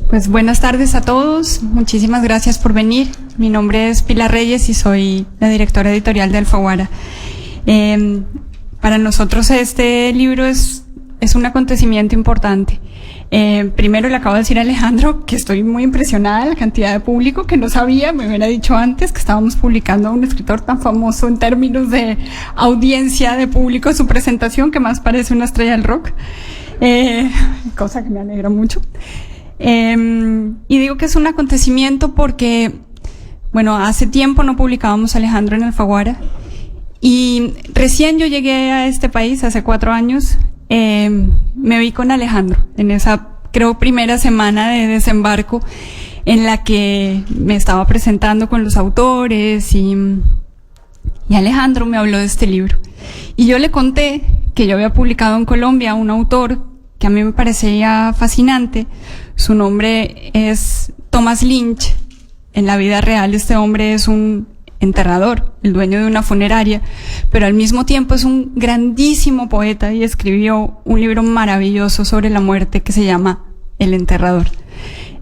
Pues buenas tardes a todos, muchísimas gracias por venir. Mi nombre es Pilar Reyes y soy la directora editorial de Alfaguara. Para nosotros este libro es un acontecimiento importante. Primero le acabo de decir a Alejandro que estoy muy impresionada de la cantidad de público, que no sabía, me hubiera dicho antes que estábamos publicando a un escritor tan famoso en términos de audiencia de público, su presentación, que más parece una estrella del rock, cosa que me alegra mucho. Y digo que es un acontecimiento porque, bueno, hace tiempo no publicábamos Alejandro en Alfaguara y recién yo llegué a este país hace 4 años. Me vi con Alejandro en esa, creo, primera semana de desembarco en la que me estaba presentando con los autores y Alejandro me habló de este libro. Y yo le conté que yo había publicado en Colombia un autor que a mí me parecía fascinante. Su nombre es Thomas Lynch. En la vida real este hombre es un enterrador, el dueño de una funeraria, pero al mismo tiempo es un grandísimo poeta y escribió un libro maravilloso sobre la muerte que se llama El enterrador.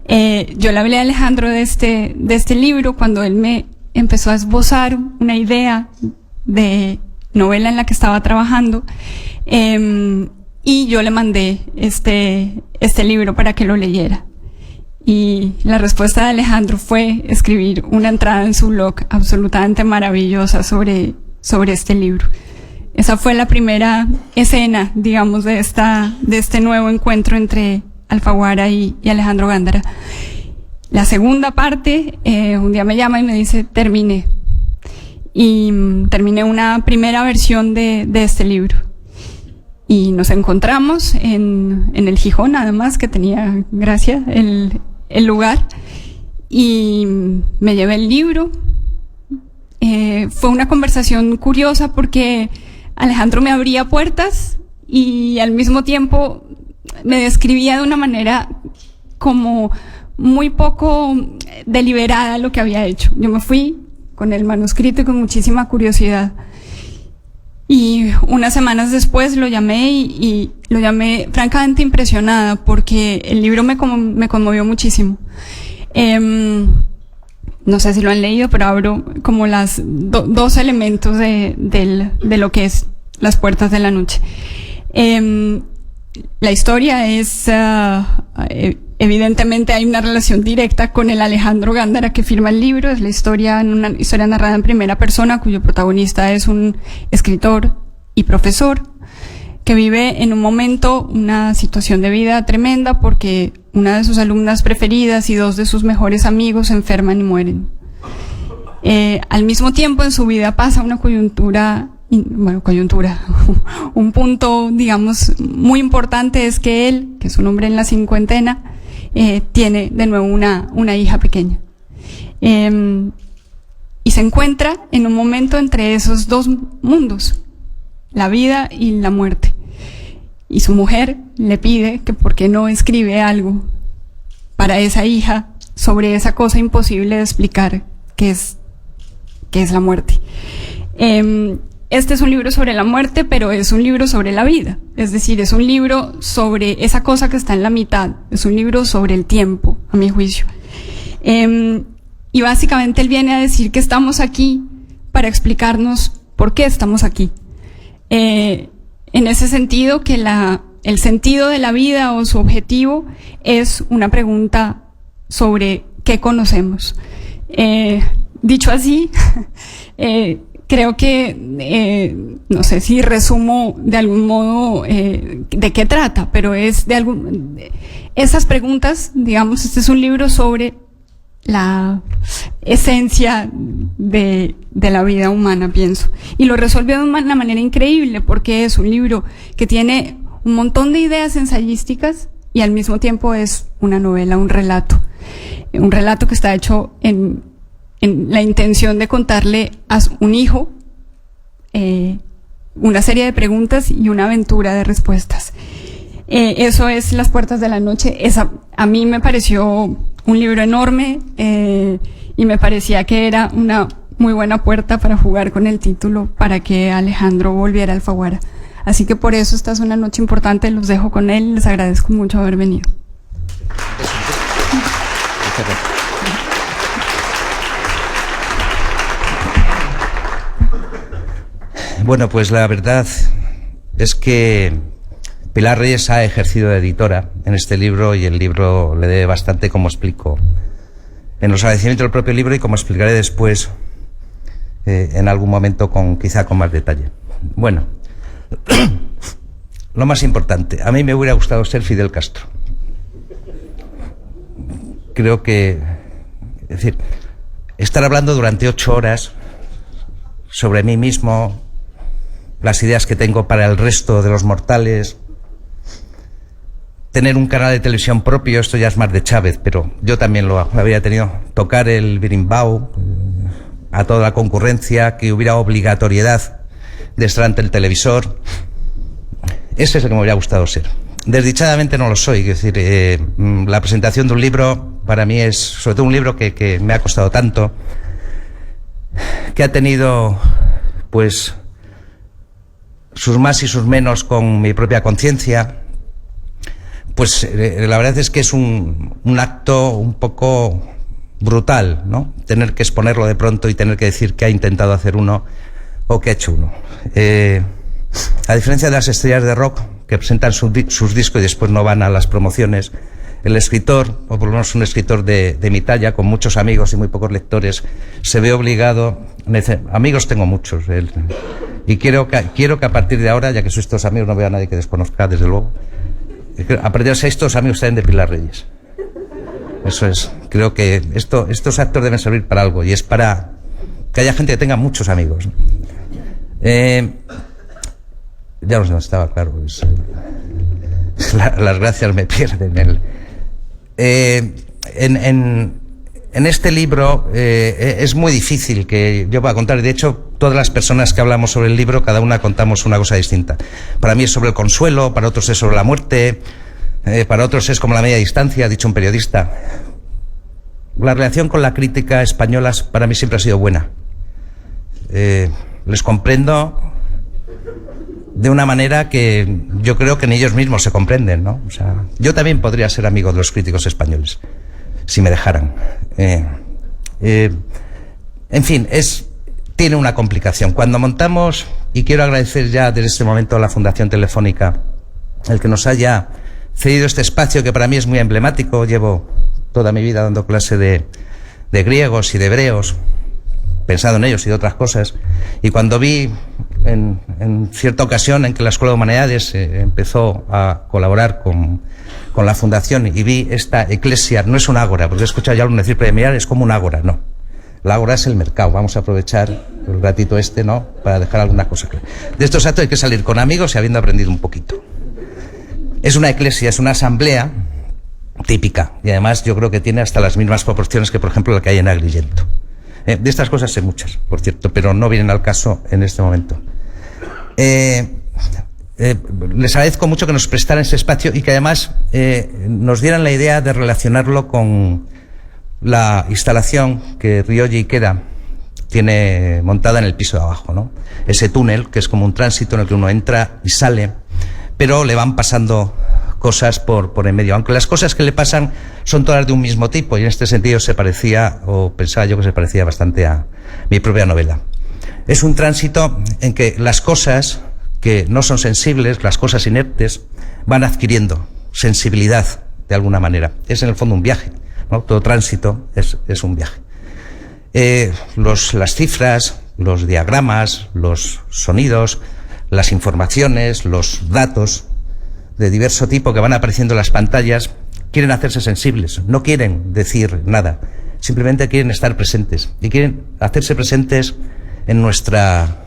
Yo le hablé a Alejandro de este libro cuando él me empezó a esbozar una idea de novela en la que estaba trabajando, y yo le mandé este libro para que lo leyera. Y la respuesta de Alejandro fue escribir una entrada en su blog absolutamente maravillosa sobre este libro. Esa fue la primera escena, digamos, de este nuevo encuentro entre Alfaguara y Alejandro Gándara. La segunda parte, un día me llama y me dice, terminé. Y terminé una primera versión de este libro. Y nos encontramos en el Gijón, además, que tenía gracia el lugar, y me llevé el libro. Fue una conversación curiosa porque Alejandro me abría puertas y al mismo tiempo me describía de una manera como muy poco deliberada lo que había hecho. Yo me fui con el manuscrito y con muchísima curiosidad. Y unas semanas después lo llamé y lo llamé francamente impresionada porque el libro me conmovió muchísimo. No sé si lo han leído, pero abro como las dos elementos de lo que es Las puertas de la noche. La historia es, evidentemente hay una relación directa con el Alejandro Gándara que firma el libro. Es una historia narrada en primera persona cuyo protagonista es un escritor y profesor que vive en un momento una situación de vida tremenda porque una de sus alumnas preferidas y 2 de sus mejores amigos se enferman y mueren. Al mismo tiempo en su vida pasa una coyuntura, un punto, digamos, muy importante es que él, que es un hombre en la cincuentena, tiene de nuevo una hija pequeña. Y se encuentra en un momento entre esos 2 mundos, la vida y la muerte. Y su mujer le pide que por qué no escribe algo para esa hija sobre esa cosa imposible de explicar que es la muerte. Este es un libro sobre la muerte, pero es un libro sobre la vida. Es decir, es un libro sobre esa cosa que está en la mitad. Es un libro sobre el tiempo, a mi juicio. Y básicamente él viene a decir que estamos aquí para explicarnos por qué estamos aquí. En ese sentido, que el sentido de la vida o su objetivo es una pregunta sobre qué conocemos. Dicho así, creo que, no sé si resumo de algún modo de qué trata, pero es esas preguntas, digamos, este es un libro sobre la esencia de la vida humana, pienso. Y lo resuelve de una manera increíble porque es un libro que tiene un montón de ideas ensayísticas y al mismo tiempo es una novela, un relato que está hecho en la intención de contarle a un hijo una serie de preguntas y una aventura de respuestas. Eso es Las puertas de la noche. A mí me pareció un libro enorme y me parecía que era una muy buena puerta para jugar con el título para que Alejandro volviera a Alfaguara. Así que por eso esta es una noche importante, los dejo con él, les agradezco mucho haber venido. Bueno, pues la verdad es que Pilar Reyes ha ejercido de editora en este libro y el libro le debe bastante, como explico en los agradecimientos del propio libro y como explicaré después en algún momento quizá con más detalle. Bueno, lo más importante, a mí me hubiera gustado ser Fidel Castro. Creo que, es decir, estar hablando durante 8 horas sobre mí mismo, las ideas que tengo para el resto de los mortales, tener un canal de televisión propio, esto ya es más de Chávez, pero yo también lo habría tenido, tocar el birimbau a toda la concurrencia, que hubiera obligatoriedad de estar ante el televisor. Ese es el que me hubiera gustado ser. Desdichadamente no lo soy, es decir, la presentación de un libro para mí es, sobre todo un libro que me ha costado tanto, que ha tenido, pues, sus más y sus menos con mi propia conciencia. Pues la verdad es que es un acto un poco brutal, ¿no? Tener que exponerlo de pronto y tener que decir qué ha intentado hacer uno o qué ha hecho uno. A diferencia de las estrellas de rock que presentan sus discos y después no van a las promociones, el escritor, o por lo menos un escritor de mi talla, con muchos amigos y muy pocos lectores, se ve obligado, amigos tengo muchos, y quiero que a partir de ahora, ya que sois todos amigos, no veo a nadie que desconozca, desde luego, a partir de estos amigos también de Pilar Reyes. Eso es, creo que estos actos deben servir para algo, y es para que haya gente que tenga muchos amigos. Ya no sé dónde estaba, claro, pues, las gracias me pierden. En este libro es muy difícil que yo pueda contar. De hecho, todas las personas que hablamos sobre el libro, cada una contamos una cosa distinta. Para mí es sobre el consuelo, para otros es sobre la muerte, para otros es como la media distancia, ha dicho un periodista. La relación con la crítica española para mí siempre ha sido buena. Les comprendo de una manera que yo creo que ni ellos mismos se comprenden, ¿no? O sea, yo también podría ser amigo de los críticos españoles, si me dejaran. En fin, tiene una complicación. Cuando montamos, y quiero agradecer ya desde este momento a la Fundación Telefónica el que nos haya cedido este espacio, que para mí es muy emblemático. Llevo toda mi vida dando clase de griegos y de hebreos, pensando en ellos y de otras cosas, y cuando vi en cierta ocasión en que la Escuela de Humanidades empezó a colaborar con la Fundación y vi esta eclesia, no es un ágora, porque he escuchado ya alguien decir, pero mirar, es como un ágora, no. La ágora es el mercado, vamos a aprovechar el ratito ¿no? Para dejar alguna cosa clara. De estos actos hay que salir con amigos y habiendo aprendido un poquito. Es una eclesia, es una asamblea típica, y además yo creo que tiene hasta las mismas proporciones que, por ejemplo, la que hay en Agrigento. De estas cosas sé muchas, por cierto, pero no vienen al caso en este momento. Les agradezco mucho que nos prestaran ese espacio y que además nos dieran la idea de relacionarlo con la instalación que Ryoji Ikeda tiene montada en el piso de abajo, ¿no? Ese túnel que es como un tránsito en el que uno entra y sale, pero le van pasando cosas por en medio, aunque las cosas que le pasan son todas de un mismo tipo, y en este sentido se parecía, o pensaba yo que se parecía bastante a mi propia novela. Es un tránsito en que las cosas que no son sensibles, las cosas inertes, van adquiriendo sensibilidad de alguna manera. Es en el fondo un viaje, ¿no? Todo tránsito es un viaje. Las cifras, los diagramas, los sonidos, las informaciones, los datos de diverso tipo que van apareciendo en las pantallas quieren hacerse sensibles, no quieren decir nada, simplemente quieren estar presentes y quieren hacerse presentes en nuestra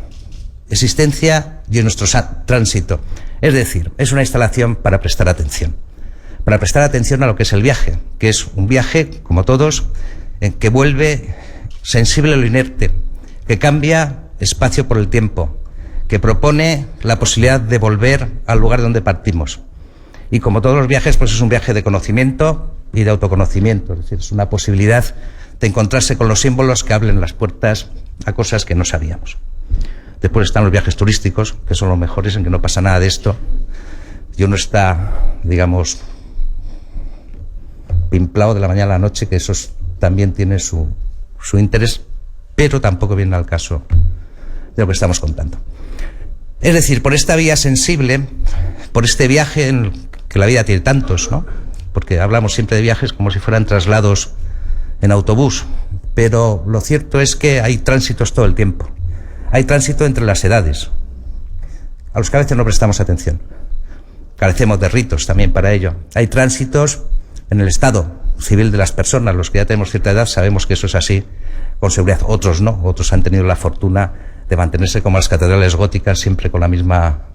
existencia y en nuestro tránsito. Es decir, es una instalación para prestar atención a lo que es el viaje, que es un viaje, como todos, que vuelve sensible a lo inerte, que cambia espacio por el tiempo, que propone la posibilidad de volver al lugar donde partimos. Y como todos los viajes, pues es un viaje de conocimiento y de autoconocimiento, es decir, es una posibilidad de encontrarse con los símbolos que abren las puertas a cosas que no sabíamos. Después están los viajes turísticos, que son los mejores, en que no pasa nada de esto, y uno está, digamos, pimplao de la mañana a la noche, que eso también tiene su interés, pero tampoco viene al caso de lo que estamos contando. Es decir, por esta vía sensible, por este viaje en que la vida tiene tantos, ¿no? Porque hablamos siempre de viajes como si fueran traslados en autobús, pero lo cierto es que hay tránsitos todo el tiempo. Hay tránsito entre las edades, a los que a veces no prestamos atención. Carecemos de ritos también para ello. Hay tránsitos en el estado civil de las personas. Los que ya tenemos cierta edad sabemos que eso es así con seguridad. Otros no, otros han tenido la fortuna de mantenerse como las catedrales góticas, siempre con la misma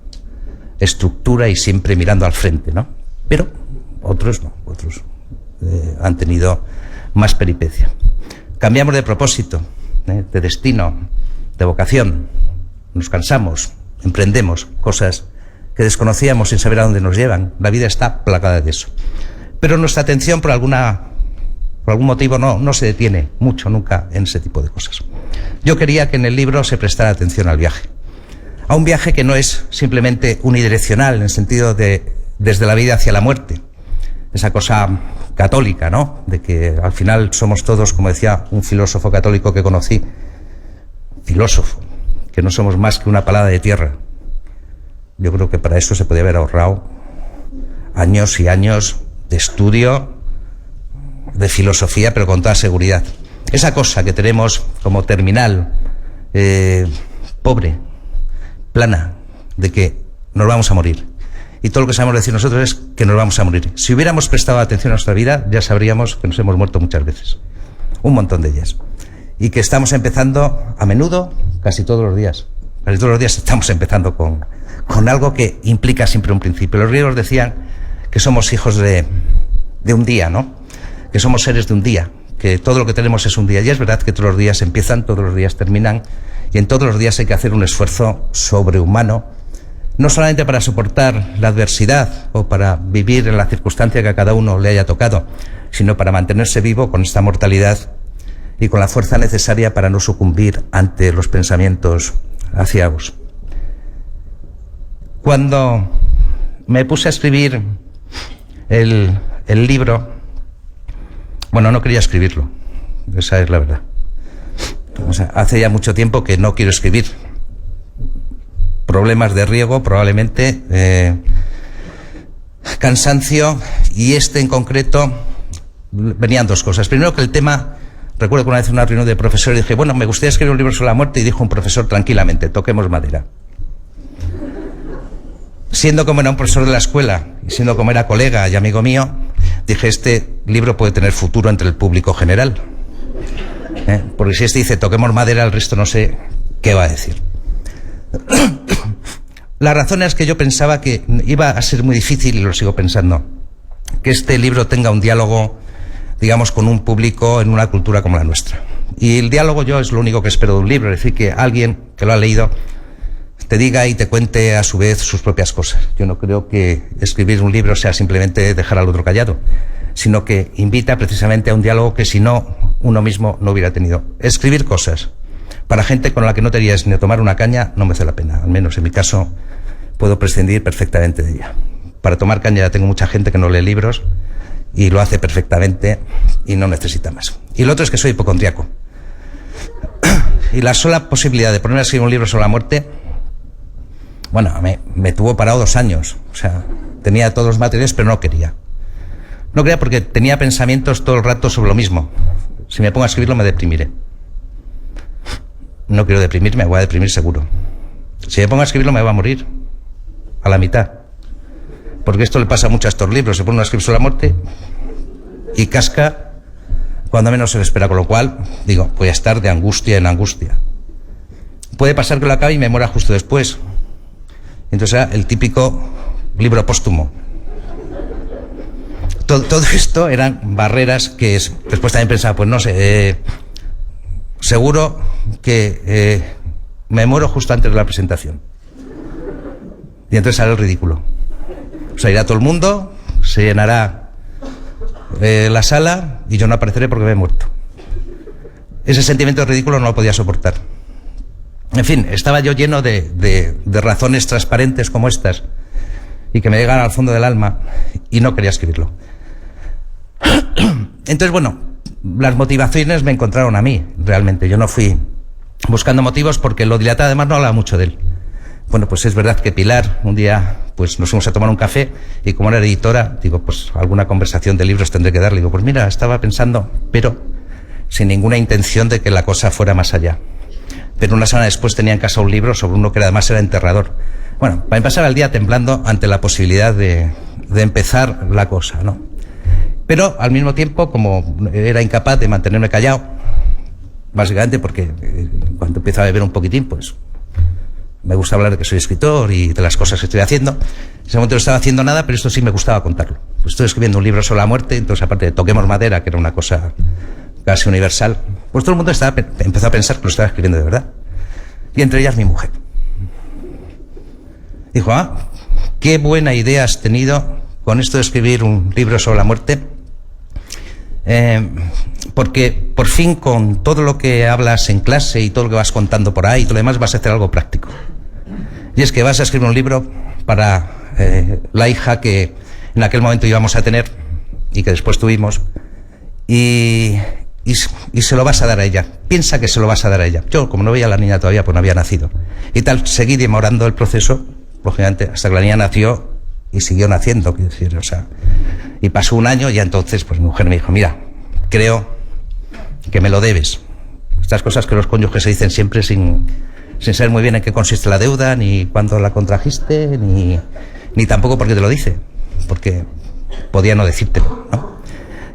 estructura y siempre mirando al frente, ¿no? Pero otros no, otros han tenido más peripecia. Cambiamos de propósito, de destino, de vocación, nos cansamos, emprendemos cosas que desconocíamos sin saber a dónde nos llevan. La vida está plagada de eso. Pero nuestra atención por algún motivo no se detiene mucho nunca en ese tipo de cosas. Yo quería que en el libro se prestara atención al viaje. A un viaje que no es simplemente unidireccional, en el sentido de desde la vida hacia la muerte. Esa cosa católica, ¿no? De que al final somos todos, como decía un filósofo católico que conocí, filósofo, que no somos más que una palada de tierra. Yo creo que para eso se podía haber ahorrado años y años de estudio, de filosofía, pero con toda seguridad. Esa cosa que tenemos como terminal, pobre, plana, de que nos vamos a morir. Y todo lo que sabemos decir nosotros es que nos vamos a morir. Si hubiéramos prestado atención a nuestra vida, ya sabríamos que nos hemos muerto muchas veces. Un montón de ellas. Y que estamos empezando a menudo, casi todos los días. Casi todos los días estamos empezando con algo que implica siempre un principio. Los griegos decían que somos hijos de un día, ¿no? Que somos seres de un día, que todo lo que tenemos es un día. Y es verdad que todos los días empiezan, todos los días terminan, y en todos los días hay que hacer un esfuerzo sobrehumano, no solamente para soportar la adversidad o para vivir en la circunstancia que a cada uno le haya tocado, sino para mantenerse vivo con esta mortalidad y con la fuerza necesaria para no sucumbir ante los pensamientos aciagos. Cuando me puse a escribir el libro, bueno, no quería escribirlo, esa es la verdad. O sea, hace ya mucho tiempo que no quiero escribir. Problemas de riego, probablemente, cansancio, y en concreto, venían dos cosas. Primero, que el tema, recuerdo que una vez en una reunión de profesores dije, bueno, me gustaría escribir un libro sobre la muerte, y dijo un profesor tranquilamente, toquemos madera. Siendo como era un profesor de la escuela, y siendo como era colega y amigo mío, dije, este libro puede tener futuro entre el público general. Porque si dice, toquemos madera, el resto no sé qué va a decir. La razón es que yo pensaba que iba a ser muy difícil, y lo sigo pensando, que este libro tenga un diálogo, digamos, con un público en una cultura como la nuestra. Y el diálogo yo es lo único que espero de un libro, es decir, que alguien que lo ha leído te diga y te cuente a su vez sus propias cosas. Yo no creo que escribir un libro sea simplemente dejar al otro callado, sino que invita precisamente a un diálogo que si no, uno mismo no hubiera tenido. Escribir cosas para gente con la que no te irías ni a tomar una caña no merece la pena. Al menos en mi caso puedo prescindir perfectamente de ella. Para tomar caña ya tengo mucha gente que no lee libros y lo hace perfectamente y no necesita más. Y lo otro es que soy hipocondriaco. Y la sola posibilidad de ponerme a escribir un libro sobre la muerte, bueno, me tuvo parado 2 años. O sea, tenía todos los materiales, pero no quería. No quería porque tenía pensamientos todo el rato sobre lo mismo. Si me pongo a escribirlo me deprimiré. No quiero deprimirme, me voy a deprimir seguro. Si me pongo a escribirlo me va a morir a la mitad. Porque esto le pasa mucho a estos libros. Se ponen a escribir sobre la muerte y casca cuando menos se le espera. Con lo cual, digo, voy a estar de angustia en angustia. Puede pasar que lo acabe y me muera justo después. Entonces era el típico libro póstumo. Todo esto eran barreras que después también pensaba, pues no sé, seguro que me muero justo antes de la presentación. Y entonces haré el ridículo. O sea, irá todo el mundo, se llenará la sala y yo no apareceré porque me he muerto. Ese sentimiento de ridículo no lo podía soportar. En fin, estaba yo lleno de razones transparentes como estas y que me llegan al fondo del alma y no quería escribirlo. Entonces, bueno, las motivaciones me encontraron a mí, realmente. Yo no fui buscando motivos porque lo dilatado además no hablaba mucho de él. Bueno, pues es verdad que Pilar, un día, pues nos fuimos a tomar un café y como era editora, digo, pues alguna conversación de libros tendré que darle. Digo, pues mira, estaba pensando, pero sin ninguna intención de que la cosa fuera más allá. Pero una semana después tenía en casa un libro sobre uno que además era enterrador. Bueno, para pasar el día temblando ante la posibilidad de empezar la cosa, ¿no? Pero al mismo tiempo, como era incapaz de mantenerme callado, básicamente porque cuando empiezo a beber un poquitín, pues me gusta hablar de que soy escritor y de las cosas que estoy haciendo. En ese momento no estaba haciendo nada, pero esto sí me gustaba contarlo. Pues estoy escribiendo un libro sobre la muerte, entonces aparte de Toquemos Madera, que era una cosa casi universal, pues todo el mundo empezó a pensar que lo estaba escribiendo de verdad. Y entre ellas mi mujer. Dijo, qué buena idea has tenido con esto de escribir un libro sobre la muerte, porque por fin con todo lo que hablas en clase y todo lo que vas contando por ahí y todo lo demás vas a hacer algo práctico. Y es que vas a escribir un libro para la hija que en aquel momento íbamos a tener y que después tuvimos y se lo vas a dar a ella. Piensa que se lo vas a dar a ella. Yo, como no veía a la niña todavía, pues no había nacido. Y tal, seguí demorando el proceso, lógicamente, hasta que la niña nació y siguió naciendo, quiero decir, o sea, y pasó un año y entonces, pues mi mujer me dijo, mira, creo que me lo debes. Estas cosas que los cónyuges se dicen siempre sin saber muy bien en qué consiste la deuda, ni cuándo la contrajiste, ni tampoco porque te lo dice, porque podía no decírtelo, ¿no?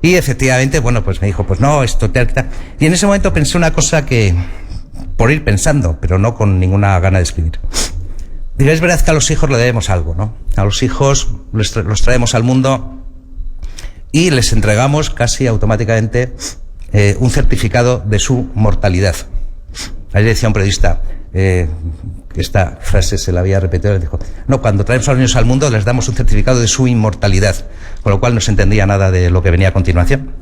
Y efectivamente, bueno, pues me dijo, pues no, esto te... Y en ese momento pensé una cosa que, por ir pensando, pero no con ninguna gana de escribir. Digo, es verdad que a los hijos le debemos algo, ¿no? A los hijos los traemos al mundo y les entregamos casi automáticamente un certificado de su mortalidad. Ayer decía un periodista que esta frase se la había repetido, le dijo, no, cuando traemos a los niños al mundo les damos un certificado de su inmortalidad, con lo cual no se entendía nada de lo que venía a continuación,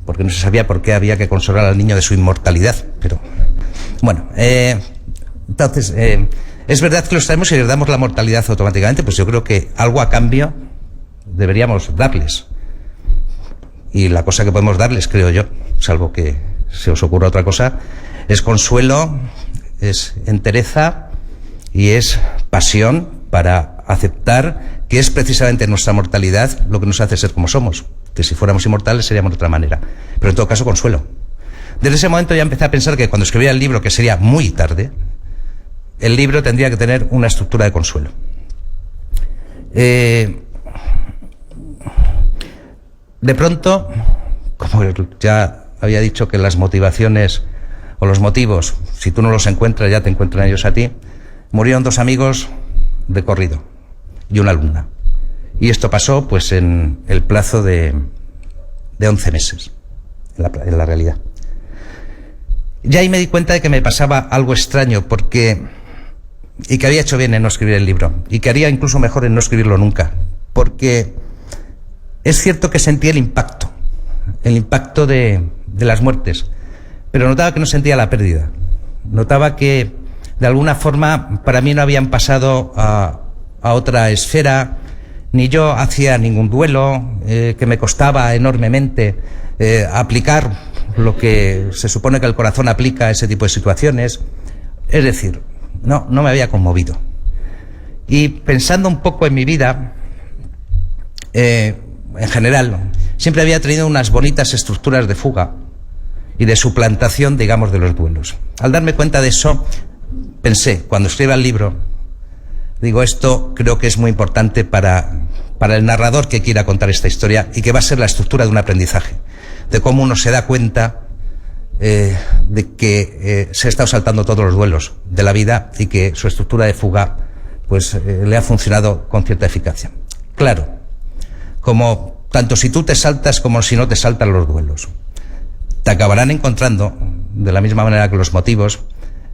porque no se sabía por qué había que consolar al niño de su inmortalidad. Pero bueno, entonces es verdad que los traemos y les damos la mortalidad automáticamente, pues yo creo que algo a cambio deberíamos darles. Y la cosa que podemos darles, creo yo, salvo que se os ocurra otra cosa, es consuelo, es entereza y es pasión para aceptar que es precisamente nuestra mortalidad lo que nos hace ser como somos, que si fuéramos inmortales seríamos de otra manera, pero en todo caso consuelo. Desde ese momento ya empecé a pensar que cuando escribiera el libro, que sería muy tarde, el libro tendría que tener una estructura de consuelo. De pronto, como ya había dicho que las motivaciones o los motivos, si tú no los encuentras, ya te encuentran ellos a ti, murieron 2 amigos de corrido y una alumna. Y esto pasó pues en el plazo de 11 meses, en la realidad. Ya ahí me di cuenta de que me pasaba algo extraño y que había hecho bien en no escribir el libro y que haría incluso mejor en no escribirlo nunca, porque es cierto que sentí el impacto de las muertes, pero notaba que no sentía la pérdida. Notaba que de alguna forma para mí no habían pasado a otra esfera, ni yo hacía ningún duelo, que me costaba enormemente aplicar lo que se supone que el corazón aplica a ese tipo de situaciones. Es decir, no me había conmovido. Y pensando un poco en mi vida, en general, siempre había tenido unas bonitas estructuras de fuga y de suplantación, digamos, de los duelos. Al darme cuenta de eso, pensé, cuando escriba el libro, digo, esto creo que es muy importante para el narrador que quiera contar esta historia y que va a ser la estructura de un aprendizaje, de cómo uno se da cuenta de que se ha estado saltando todos los duelos de la vida y que su estructura de fuga pues le ha funcionado con cierta eficacia. Claro, como tanto si tú te saltas como si no te saltan los duelos, te acabarán encontrando de la misma manera que los motivos.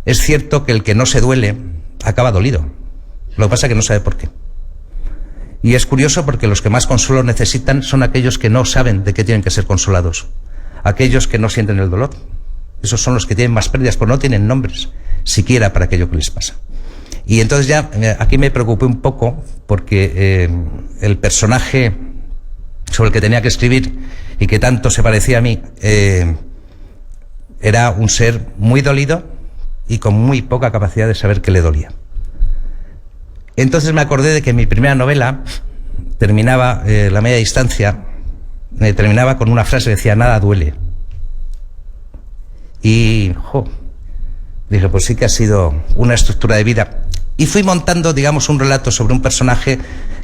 Es cierto que el que no se duele acaba dolido, lo que pasa es que no sabe por qué. Y es curioso porque los que más consuelo necesitan son aquellos que no saben de qué tienen que ser consolados, aquellos que no sienten el dolor. Esos son los que tienen más pérdidas, porque no tienen nombres siquiera para aquello que les pasa. Y entonces ya aquí me preocupé un poco porque el personaje sobre el que tenía que escribir y que tanto se parecía a mí, era un ser muy dolido y con muy poca capacidad de saber qué le dolía. Entonces me acordé de que mi primera novela terminaba, La media distancia, terminaba con una frase que decía: nada duele. Y dije, pues sí que ha sido una estructura de vida. Y fui montando, digamos, un relato sobre un personaje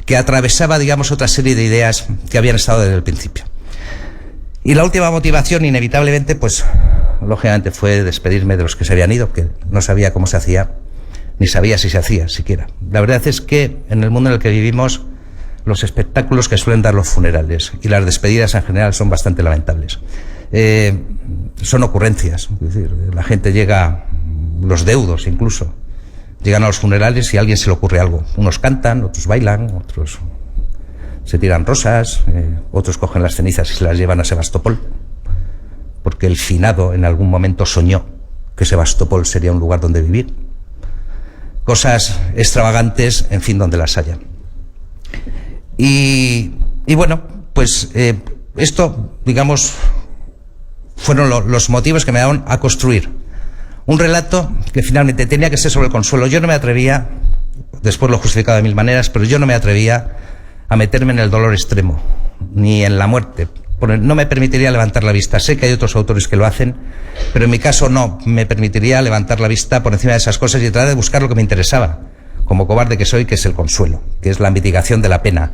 que atravesaba, digamos, otra serie de ideas que habían estado desde el principio. Y la última motivación, inevitablemente, pues lógicamente fue despedirme de los que se habían ido, que no sabía cómo se hacía, ni sabía si se hacía siquiera. La verdad es que en el mundo en el que vivimos, los espectáculos que suelen dar los funerales y las despedidas en general son bastante lamentables. Son ocurrencias, es decir, la gente llega, los deudos incluso, llegan a los funerales y a alguien se le ocurre algo. Unos cantan, otros bailan, otros se tiran rosas, otros cogen las cenizas y se las llevan a Sebastopol, porque el finado en algún momento soñó que Sebastopol sería un lugar donde vivir. Cosas extravagantes, en fin, donde las haya. Y bueno, pues esto, digamos, fueron los motivos que me daban a construir un relato que finalmente tenía que ser sobre el consuelo. Yo no me atrevía, después lo he justificado de mil maneras, pero yo no me atrevía a meterme en el dolor extremo, ni en la muerte. No me permitiría levantar la vista. Sé que hay otros autores que lo hacen, pero en mi caso no me permitiría levantar la vista por encima de esas cosas y tratar de buscar lo que me interesaba, como cobarde que soy, que es el consuelo, que es la mitigación de la pena,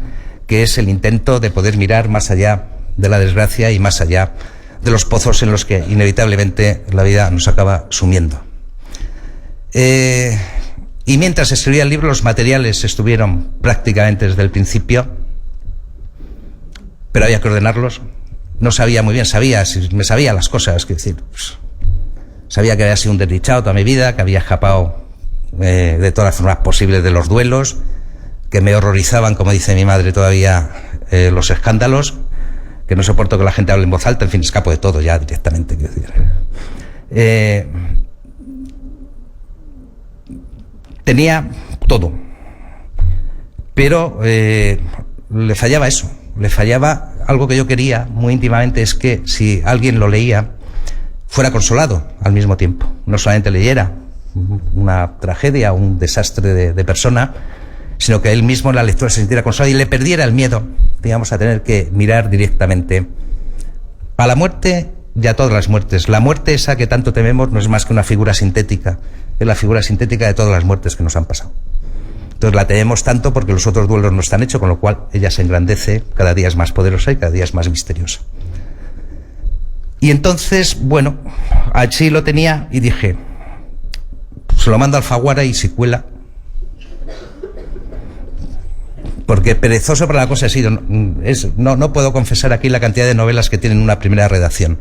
que es el intento de poder mirar más allá de la desgracia y más allá de los pozos en los que inevitablemente la vida nos acaba sumiendo. Y mientras escribía el libro, los materiales estuvieron prácticamente desde el principio, pero había que ordenarlos. No sabía muy bien, me sabía las cosas, que decir, pues, sabía que había sido un desdichado toda mi vida, que había escapado de todas las formas posibles de los duelos, que me horrorizaban, como dice mi madre todavía, los escándalos, que no soporto que la gente hable en voz alta, en fin, escapo de todo ya directamente, quiero decir. Tenía todo, pero le fallaba eso, le fallaba algo que yo quería muy íntimamente, es que si alguien lo leía, fuera consolado al mismo tiempo, no solamente leyera una tragedia, un desastre de persona, sino que él mismo en la lectura se sintiera consolado y le perdiera el miedo, digamos, a tener que mirar directamente a la muerte y a todas las muertes. La muerte esa que tanto tememos no es más que una figura sintética, es la figura sintética de todas las muertes que nos han pasado. Entonces la tememos tanto porque los otros duelos no están hechos, con lo cual ella se engrandece, cada día es más poderosa y cada día es más misteriosa. Y entonces, bueno, así lo tenía y dije, se lo mando a Alfaguara y si cuela, porque perezoso para la cosa he sido. No puedo confesar aquí la cantidad de novelas que tienen una primera redacción,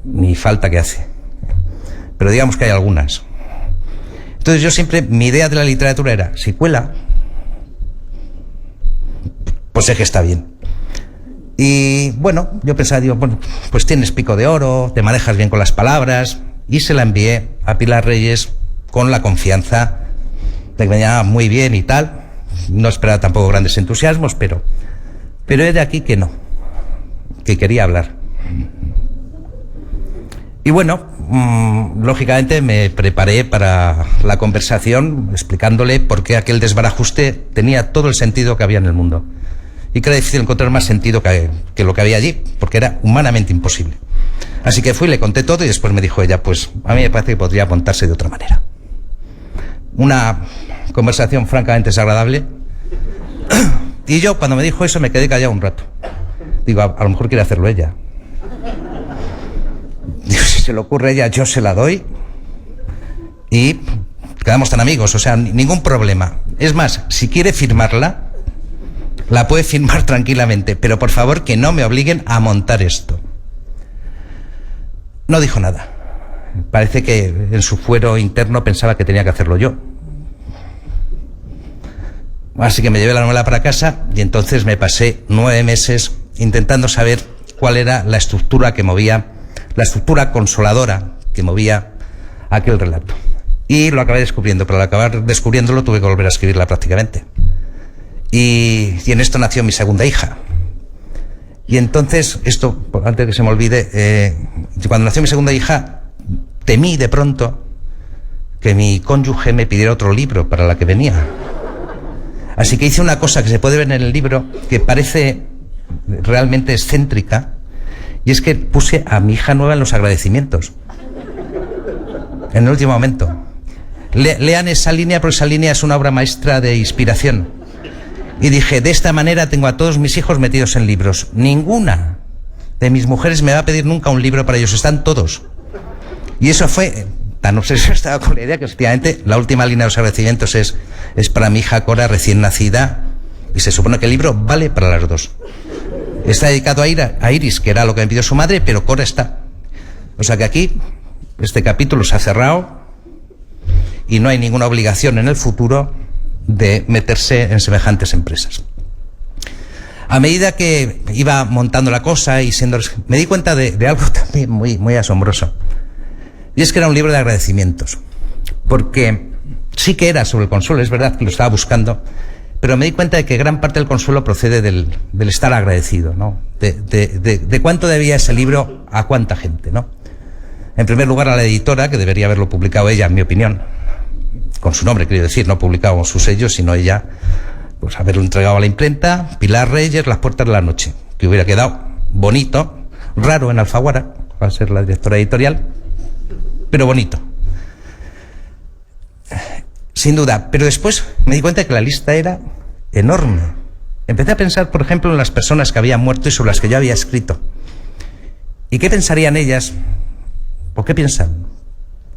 ni falta que hace, pero digamos que hay algunas. Entonces yo siempre, mi idea de la literatura era, si cuela, pues sé que está bien. Y bueno, yo pensaba, digo, bueno, pues tienes pico de oro, te manejas bien con las palabras, y se la envié a Pilar Reyes con la confianza de que me llamaba muy bien y tal. No esperaba tampoco grandes entusiasmos, pero he de aquí que no, que quería hablar. Y bueno, lógicamente me preparé para la conversación explicándole por qué aquel desbarajuste tenía todo el sentido que había en el mundo y que era difícil encontrar más sentido que lo que había allí, porque era humanamente imposible. Así que fui, le conté todo y después me dijo ella, pues a mí me parece que podría montarse de otra manera. Una conversación francamente desagradable. Y yo, cuando me dijo eso, me quedé callado un rato. Digo, a lo mejor quiere hacerlo ella. Digo, si se le ocurre a ella, yo se la doy y quedamos tan amigos, o sea, ningún problema. Es más, si quiere firmarla, la puede firmar tranquilamente, pero por favor que no me obliguen a montar esto. No dijo nada. Parece que en su fuero interno pensaba que tenía que hacerlo yo. Así que me llevé la novela para casa y entonces me pasé 9 meses intentando saber cuál era la estructura que movía, la estructura consoladora que movía aquel relato. Y lo acabé descubriendo, pero al acabar descubriéndolo tuve que volver a escribirla prácticamente. Y en esto nació mi segunda hija. Y entonces, esto, antes de que se me olvide, cuando nació mi segunda hija, temí de pronto que mi cónyuge me pidiera otro libro para la que venía. Así que hice una cosa que se puede ver en el libro, que parece realmente excéntrica, y es que puse a mi hija nueva en los agradecimientos. En el último momento. Lean esa línea, porque esa línea es una obra maestra de inspiración. Y dije, de esta manera tengo a todos mis hijos metidos en libros. Ninguna de mis mujeres me va a pedir nunca un libro para ellos, están todos. Y eso fue, tan obsesionado estaba con la idea que efectivamente la última línea de los agradecimientos es para mi hija Cora recién nacida, y se supone que el libro vale para las dos. Está dedicado a Iris, que era lo que me pidió su madre, pero Cora está. O sea que aquí, este capítulo se ha cerrado y no hay ninguna obligación en el futuro de meterse en semejantes empresas. A medida que iba montando la cosa y me di cuenta de algo también muy asombroso. Y es que era un libro de agradecimientos. Porque sí que era sobre el consuelo, es verdad que lo estaba buscando, pero me di cuenta de que gran parte del consuelo procede del estar agradecido, ¿no? De cuánto debía ese libro a cuánta gente, ¿no? En primer lugar a la editora, que debería haberlo publicado ella, en mi opinión, con su nombre, quiero decir, no publicado con su sello, sino ella, pues haberlo entregado a la imprenta, Pilar Reyes, Las puertas de la noche, que hubiera quedado bonito, raro en Alfaguara, va a ser la directora editorial, pero bonito. Sin duda, pero después me di cuenta de que la lista era enorme. Empecé a pensar, por ejemplo, en las personas que habían muerto y sobre las que yo había escrito. ¿Y qué pensarían ellas? ¿O qué piensan?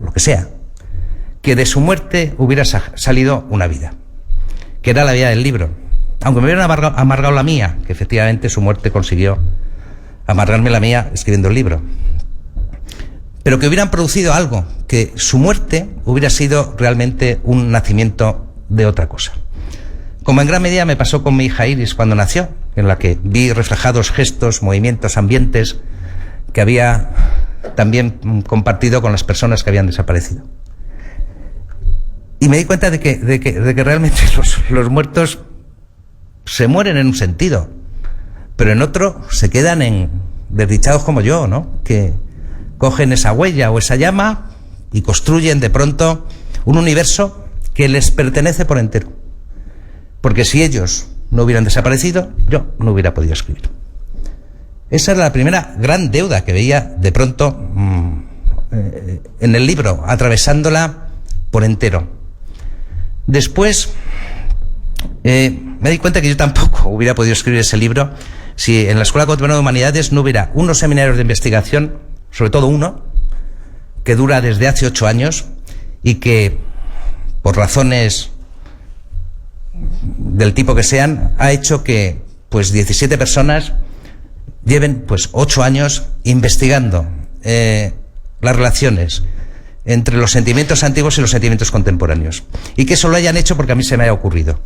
Lo que sea. Que de su muerte hubiera salido una vida. Que era la vida del libro. Aunque me hubieran amargado la mía, que efectivamente su muerte consiguió amargarme la mía escribiendo el libro. Pero que hubieran producido algo, que su muerte hubiera sido realmente un nacimiento de otra cosa. Como en gran medida me pasó con mi hija Iris cuando nació, en la que vi reflejados gestos, movimientos, ambientes que había también compartido con las personas que habían desaparecido. Y me di cuenta de que realmente los muertos se mueren en un sentido, pero en otro se quedan en desdichados como yo, ¿no? Que cogen esa huella o esa llama y construyen de pronto un universo que les pertenece por entero. Porque si ellos no hubieran desaparecido, yo no hubiera podido escribir. Esa era la primera gran deuda que veía de pronto en el libro, atravesándola por entero. Después me di cuenta que yo tampoco hubiera podido escribir ese libro si en la Escuela Contemporánea de Humanidades no hubiera unos seminarios de investigación, sobre todo uno, que dura desde hace 8 años y que, por razones del tipo que sean, ha hecho que pues 17 personas lleven pues 8 años investigando las relaciones entre los sentimientos antiguos y los sentimientos contemporáneos. Y que eso lo hayan hecho porque a mí se me haya ocurrido.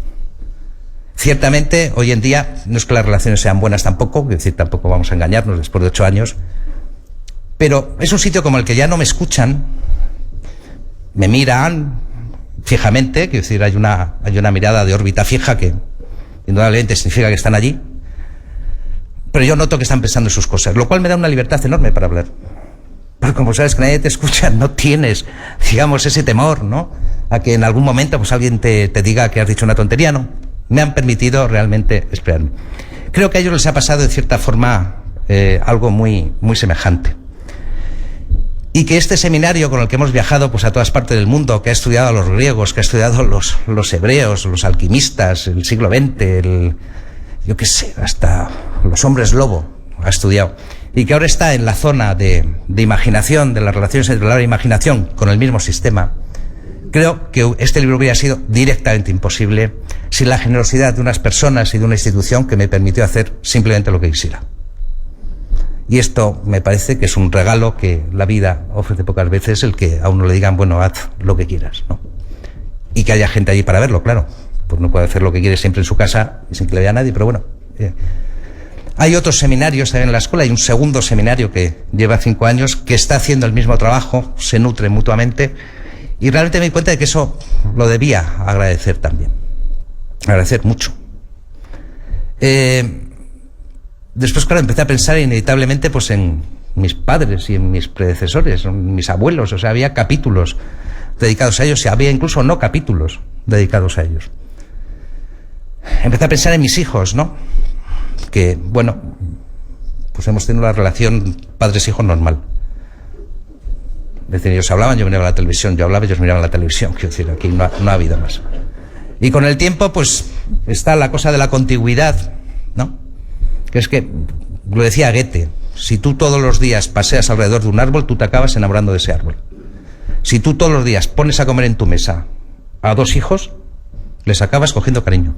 Ciertamente, hoy en día, no es que las relaciones sean buenas tampoco, es decir, tampoco vamos a engañarnos después de 8 años, pero es un sitio como el que ya no me escuchan, me miran fijamente, quiero decir, hay una mirada de órbita fija que indudablemente significa que están allí, pero yo noto que están pensando en sus cosas, lo cual me da una libertad enorme para hablar. Pero como sabes que nadie te escucha, no tienes, digamos, ese temor, ¿no? A que en algún momento pues alguien te diga que has dicho una tontería, ¿no? Me han permitido realmente expresarme. Creo que a ellos les ha pasado de cierta forma algo muy semejante. Y que este seminario con el que hemos viajado pues a todas partes del mundo, que ha estudiado a los griegos, que ha estudiado los hebreos, los alquimistas, el siglo XX, yo qué sé, hasta los hombres lobo ha estudiado, y que ahora está en la zona de imaginación, de las relaciones entre la imaginación con el mismo sistema, creo que este libro hubiera sido directamente imposible sin la generosidad de unas personas y de una institución que me permitió hacer simplemente lo que quisiera. Y esto me parece que es un regalo que la vida ofrece pocas veces, el que a uno le digan, bueno, haz lo que quieras, ¿no? Y que haya gente allí para verlo, claro. Pues no puede hacer lo que quiere siempre en su casa y sin que le vea nadie, pero bueno. Hay otros seminarios en la escuela, hay un segundo seminario que lleva 5 años, que está haciendo el mismo trabajo, se nutren mutuamente, y realmente me di cuenta de que eso lo debía agradecer también. Agradecer mucho. después, claro, empecé a pensar inevitablemente pues en mis padres y en mis predecesores, en mis abuelos. O sea, había capítulos dedicados a ellos y había incluso no capítulos dedicados a ellos. Empecé a pensar en mis hijos, ¿no? Que, bueno, pues hemos tenido una relación padres-hijos normal. Es decir, ellos hablaban, yo miraba la televisión, yo hablaba, ellos miraban la televisión. Quiero decir, aquí no ha habido más. Y con el tiempo, pues, está la cosa de la contigüidad, ¿no? Que es que, lo decía Goethe, si tú todos los días paseas alrededor de un árbol, tú te acabas enamorando de ese árbol. Si tú todos los días pones a comer en tu mesa a 2 hijos, les acabas cogiendo cariño.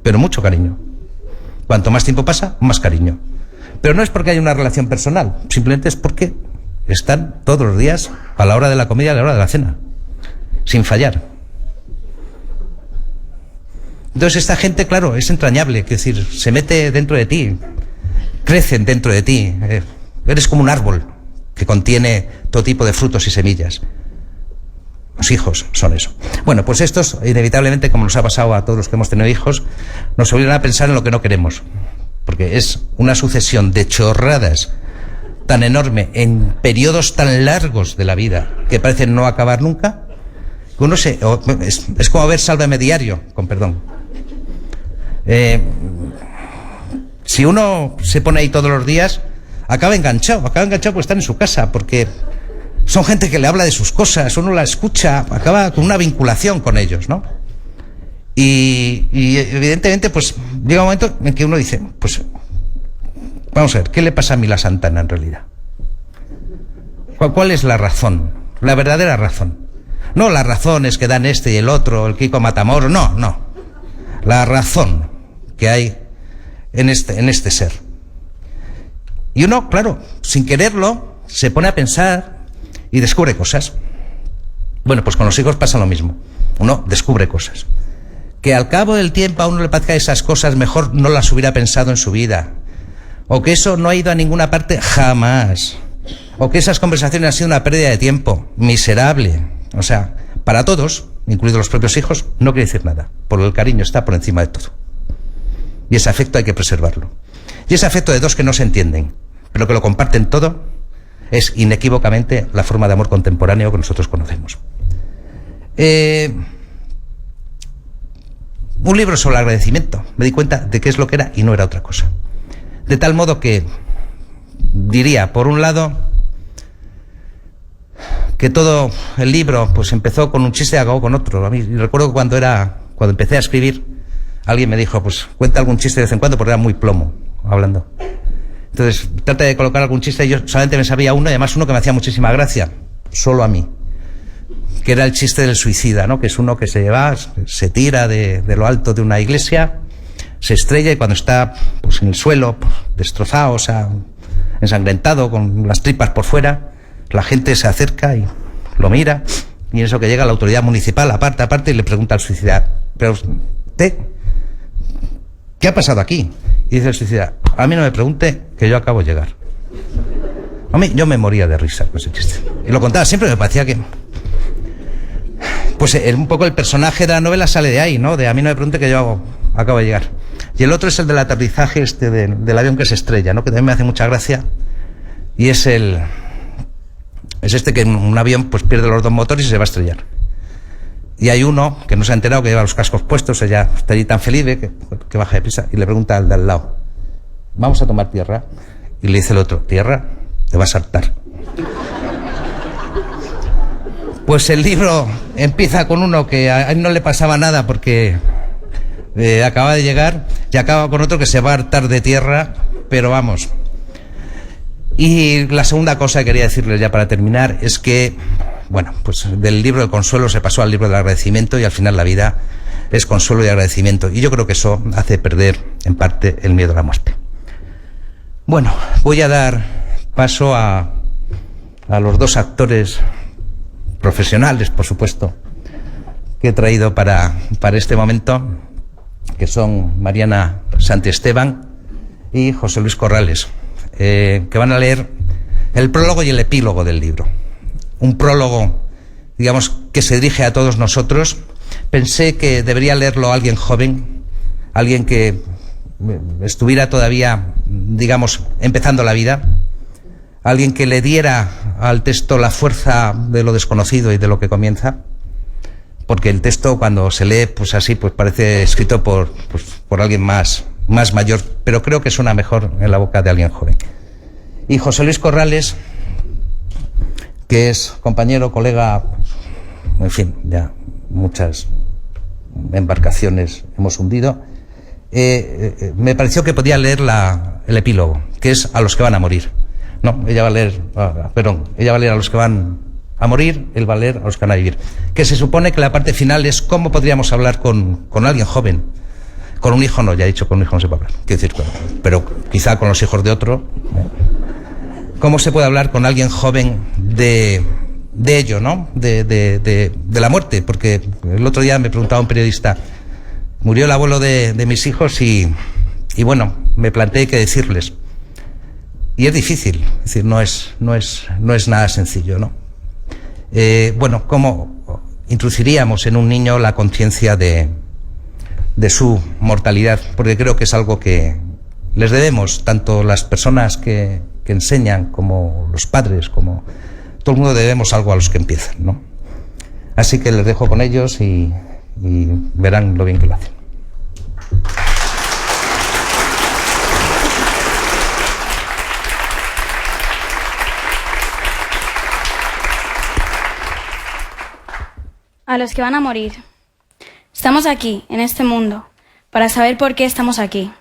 Pero mucho cariño. Cuanto más tiempo pasa, más cariño. Pero no es porque haya una relación personal, simplemente es porque están todos los días a la hora de la comida y a la hora de la cena, sin fallar. Entonces esta gente, claro, es entrañable, es decir, se mete dentro de ti, crecen dentro de ti, eres como un árbol que contiene todo tipo de frutos y semillas. Los hijos son eso. Bueno, pues estos, inevitablemente, como nos ha pasado a todos los que hemos tenido hijos, nos obligan a pensar en lo que no queremos. Porque es una sucesión de chorradas tan enorme en periodos tan largos de la vida que parecen no acabar nunca, que uno es como ver Sálvame Diario, con perdón. Si uno se pone ahí todos los días, acaba enganchado porque está en su casa, porque son gente que le habla de sus cosas, uno la escucha, acaba con una vinculación con ellos, ¿no? Y evidentemente, pues, llega un momento en que uno dice, pues, vamos a ver, ¿qué le pasa a Mila Santana en realidad? ¿Cuál es la razón? La verdadera razón. No las razones que dan este y el otro, el Kiko Matamoros, no. La razón que hay en este ser. Y uno, claro, sin quererlo, se pone a pensar y descubre cosas. Bueno, pues con los hijos pasa lo mismo. Uno descubre cosas. Que al cabo del tiempo a uno le parezca esas cosas, mejor no las hubiera pensado en su vida. O que eso no ha ido a ninguna parte jamás. O que esas conversaciones han sido una pérdida de tiempo, miserable. O sea, para todos, incluidos los propios hijos, no quiere decir nada. Porque el cariño está por encima de todo. Y ese afecto hay que preservarlo. Y ese afecto de dos que no se entienden, pero que lo comparten todo, es inequívocamente la forma de amor contemporáneo que nosotros conocemos. Un libro sobre el agradecimiento. Me di cuenta de qué es lo que era y no era otra cosa. De tal modo que diría, por un lado, que todo el libro pues empezó con un chiste y acabó con otro. A mí recuerdo que cuando empecé a escribir, alguien me dijo, pues cuenta algún chiste de vez en cuando, porque era muy plomo hablando. Entonces trata de colocar algún chiste y yo solamente me sabía uno, y además uno que me hacía muchísima gracia, solo a mí, que era el chiste del suicida, ¿no? Que es uno que se tira de lo alto de una iglesia, se estrella y cuando está pues en el suelo, pues, destrozado, o sea, ensangrentado, con las tripas por fuera, la gente se acerca y lo mira, y en eso que llega la autoridad municipal aparte y le pregunta al suicida, pero usted, ¿qué ha pasado aquí? Y dice el suicida, a mí no me pregunte, que yo acabo de llegar. A mí, yo me moría de risa con ese chiste. Y lo contaba siempre, me parecía que pues un poco el personaje de la novela sale de ahí, ¿no? De a mí no me pregunte, que yo acabo de llegar. Y el otro es el del aterrizaje del avión que se estrella, ¿no? Que también me hace mucha gracia. Y es este que en un avión pues pierde los dos motores y se va a estrellar. Y hay uno que no se ha enterado, que lleva los cascos puestos, ella está allí tan feliz que baja de prisa y le pregunta al de al lado, ¿vamos a tomar tierra? Y le dice el otro, ¿tierra? Te vas a hartar. Pues el libro empieza con uno que a él no le pasaba nada porque acaba de llegar, y acaba con otro que se va a hartar de tierra, pero vamos. Y la segunda cosa que quería decirles ya para terminar es que, bueno, pues del libro del consuelo se pasó al libro del agradecimiento, y al final la vida es consuelo y agradecimiento. Y yo creo que eso hace perder, en parte, el miedo a la muerte. Bueno, voy a dar paso a los dos actores profesionales, por supuesto, que he traído para este momento, que son Mariana Santiesteban y José Luis Corrales, que van a leer el prólogo y el epílogo del libro. Un prólogo, digamos, que se dirige a todos nosotros. Pensé que debería leerlo alguien joven, alguien que estuviera todavía, digamos, empezando la vida, alguien que le diera al texto la fuerza de lo desconocido y de lo que comienza, porque el texto cuando se lee pues así pues parece escrito por alguien más mayor, pero creo que suena mejor en la boca de alguien joven. Y José Luis Corrales, que es compañero, colega, en fin, ya muchas embarcaciones hemos hundido, me pareció que podía leer el epílogo, que es a los que van a morir. No, ella va a leer, ella va a leer a los que van a morir, él va a leer a los que van a vivir. Que se supone que la parte final es cómo podríamos hablar con alguien joven. Con un hijo no, ya he dicho, con un hijo no se puede hablar. Quiero decir, pero quizá con los hijos de otro. ¿Cómo se puede hablar con alguien joven de ello, ¿no? De la muerte, porque el otro día me preguntaba un periodista, murió el abuelo de mis hijos y bueno, me planteé qué decirles. Y es difícil, es decir, no es nada sencillo, ¿no? Bueno, ¿cómo introduciríamos en un niño la conciencia de su mortalidad? Porque creo que es algo que les debemos, tanto las personas que enseñan, como los padres, como todo el mundo debemos algo a los que empiezan, ¿no? Así que les dejo con ellos y verán lo bien que lo hacen. A los que van a morir. Estamos aquí, en este mundo, para saber por qué estamos aquí.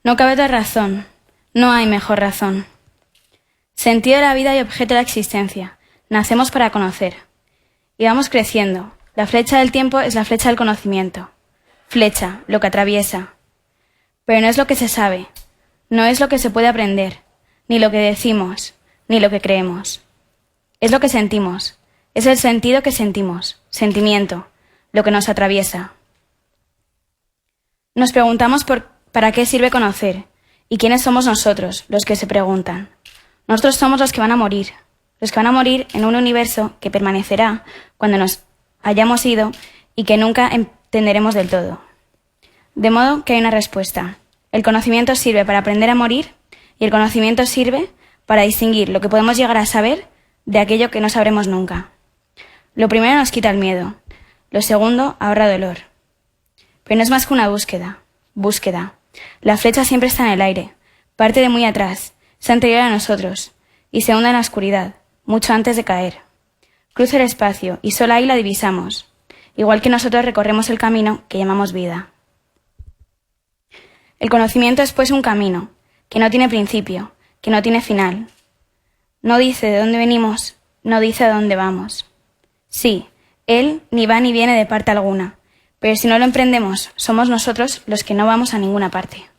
No cabe otra razón, no hay mejor razón. Sentido de la vida y objeto de la existencia. Nacemos para conocer. Y vamos creciendo. La flecha del tiempo es la flecha del conocimiento. Flecha, lo que atraviesa. Pero no es lo que se sabe, no es lo que se puede aprender, ni lo que decimos, ni lo que creemos. Es lo que sentimos, es el sentido que sentimos, sentimiento, lo que nos atraviesa. Nos preguntamos para qué sirve conocer, y quiénes somos nosotros, los que se preguntan. Nosotros somos los que van a morir en un universo que permanecerá cuando nos hayamos ido y que nunca entenderemos del todo. De modo que hay una respuesta. El conocimiento sirve para aprender a morir y el conocimiento sirve para distinguir lo que podemos llegar a saber de aquello que no sabremos nunca. Lo primero nos quita el miedo, lo segundo ahorra dolor. Pero no es más que una búsqueda. La flecha siempre está en el aire, parte de muy atrás, es anterior a nosotros y se hunde en la oscuridad, mucho antes de caer. Cruza el espacio y solo ahí la divisamos, igual que nosotros recorremos el camino que llamamos vida. El conocimiento es pues un camino, que no tiene principio, que no tiene final. No dice de dónde venimos, no dice a dónde vamos. Sí, él ni va ni viene de parte alguna, pero si no lo emprendemos, somos nosotros los que no vamos a ninguna parte.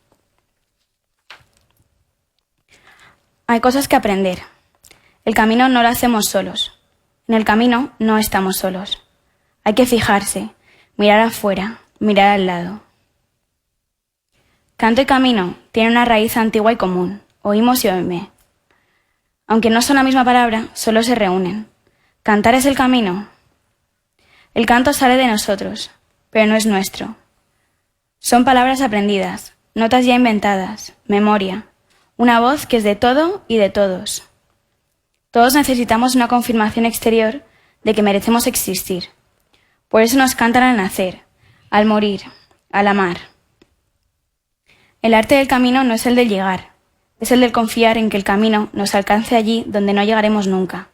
Hay cosas que aprender. El camino no lo hacemos solos. En el camino no estamos solos. Hay que fijarse, mirar afuera, mirar al lado. Canto y camino tienen una raíz antigua y común, oímos y oíme. Aunque no son la misma palabra, solo se reúnen. Cantar es el camino. El canto sale de nosotros, pero no es nuestro. Son palabras aprendidas, notas ya inventadas, memoria, una voz que es de todo y de todos. Todos necesitamos una confirmación exterior de que merecemos existir. Por eso nos cantan al nacer, al morir, al amar. El arte del camino no es el del llegar, es el del confiar en que el camino nos alcance allí donde no llegaremos nunca.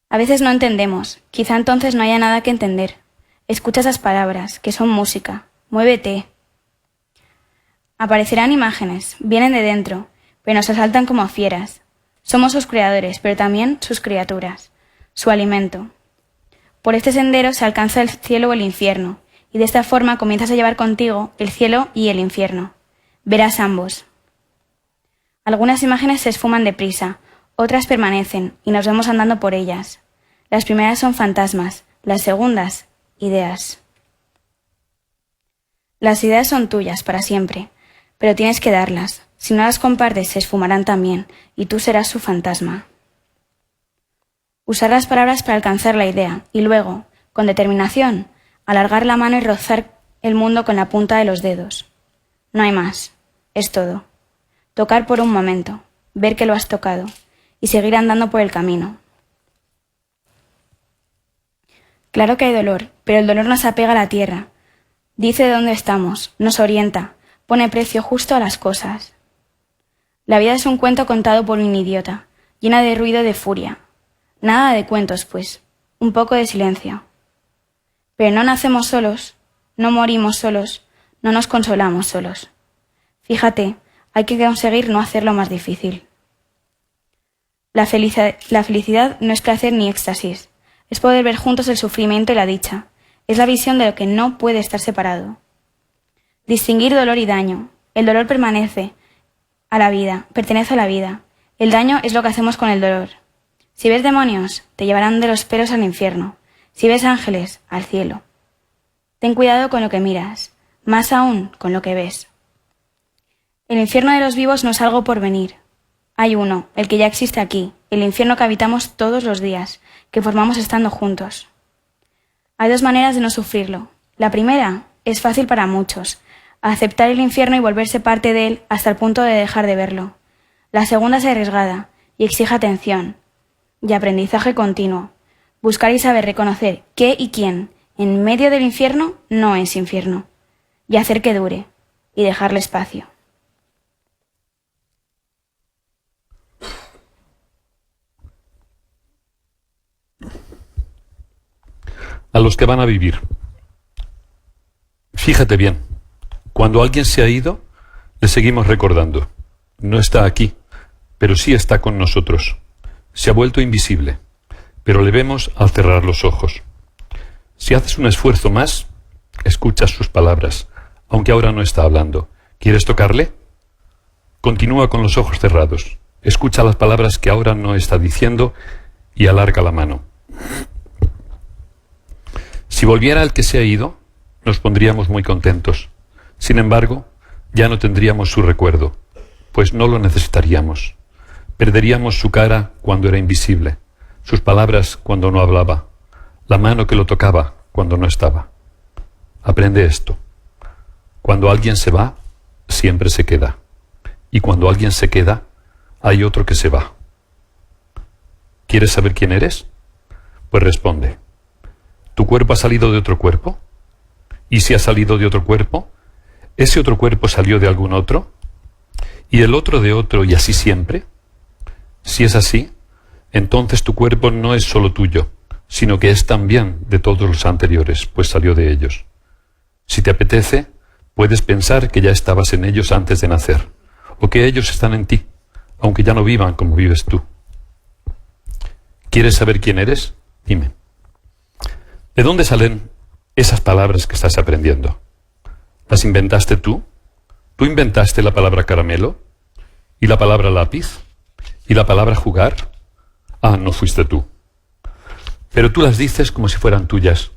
A veces no entendemos, quizá entonces no haya nada que entender. Escucha esas palabras, que son música. Muévete. Aparecerán imágenes, vienen de dentro, pero nos asaltan como fieras. Somos sus creadores, pero también sus criaturas, su alimento. Por este sendero se alcanza el cielo o el infierno, y de esta forma comienzas a llevar contigo el cielo y el infierno. Verás ambos. Algunas imágenes se esfuman deprisa, otras permanecen, y nos vemos andando por ellas. Las primeras son fantasmas, las segundas, ideas. Las ideas son tuyas para siempre, pero tienes que darlas. Si no las compartes, se esfumarán también, y tú serás su fantasma. Usar las palabras para alcanzar la idea, y luego, con determinación, alargar la mano y rozar el mundo con la punta de los dedos. No hay más. Es todo. Tocar por un momento, ver que lo has tocado y seguir andando por el camino. Claro que hay dolor, pero el dolor nos apega a la tierra. Dice de dónde estamos, nos orienta, pone precio justo a las cosas. La vida es un cuento contado por un idiota, llena de ruido y de furia. Nada de cuentos, pues, un poco de silencio. Pero no nacemos solos, no morimos solos, no nos consolamos solos. Fíjate, hay que conseguir no hacerlo más difícil. La felicidad no es placer ni éxtasis, es poder ver juntos el sufrimiento y la dicha, es la visión de lo que no puede estar separado. Distinguir dolor y daño. El dolor pertenece a la vida, el daño es lo que hacemos con el dolor. Si ves demonios, te llevarán de los pelos al infierno, si ves ángeles, al cielo. Ten cuidado con lo que miras, más aún con lo que ves. El infierno de los vivos no es algo por venir. Hay uno, el que ya existe aquí, el infierno que habitamos todos los días, que formamos estando juntos. Hay dos maneras de no sufrirlo. La primera es fácil para muchos, aceptar el infierno y volverse parte de él hasta el punto de dejar de verlo. La segunda es arriesgada y exige atención y aprendizaje continuo. Buscar y saber reconocer qué y quién en medio del infierno no es infierno y hacer que dure y dejarle espacio. A los que van a vivir. Fíjate bien, cuando alguien se ha ido, le seguimos recordando. No está aquí, pero sí está con nosotros. Se ha vuelto invisible, pero le vemos al cerrar los ojos. Si haces un esfuerzo más, escuchas sus palabras, aunque ahora no está hablando. ¿Quieres tocarle? Continúa con los ojos cerrados. Escucha las palabras que ahora no está diciendo y alarga la mano. Si volviera el que se ha ido, nos pondríamos muy contentos. Sin embargo, ya no tendríamos su recuerdo, pues no lo necesitaríamos. Perderíamos su cara cuando era invisible, sus palabras cuando no hablaba, la mano que lo tocaba cuando no estaba. Aprende esto. Cuando alguien se va, siempre se queda. Y cuando alguien se queda, hay otro que se va. ¿Quieres saber quién eres? Pues responde. ¿Tu cuerpo ha salido de otro cuerpo? ¿Y si ha salido de otro cuerpo? ¿Ese otro cuerpo salió de algún otro? ¿Y el otro de otro y así siempre? Si es así, entonces tu cuerpo no es solo tuyo, sino que es también de todos los anteriores, pues salió de ellos. Si te apetece, puedes pensar que ya estabas en ellos antes de nacer, o que ellos están en ti, aunque ya no vivan como vives tú. ¿Quieres saber quién eres? Dime. ¿De dónde salen esas palabras que estás aprendiendo? ¿Las inventaste tú? ¿Tú inventaste la palabra caramelo? ¿Y la palabra lápiz? ¿Y la palabra jugar? Ah, no fuiste tú. Pero tú las dices como si fueran tuyas.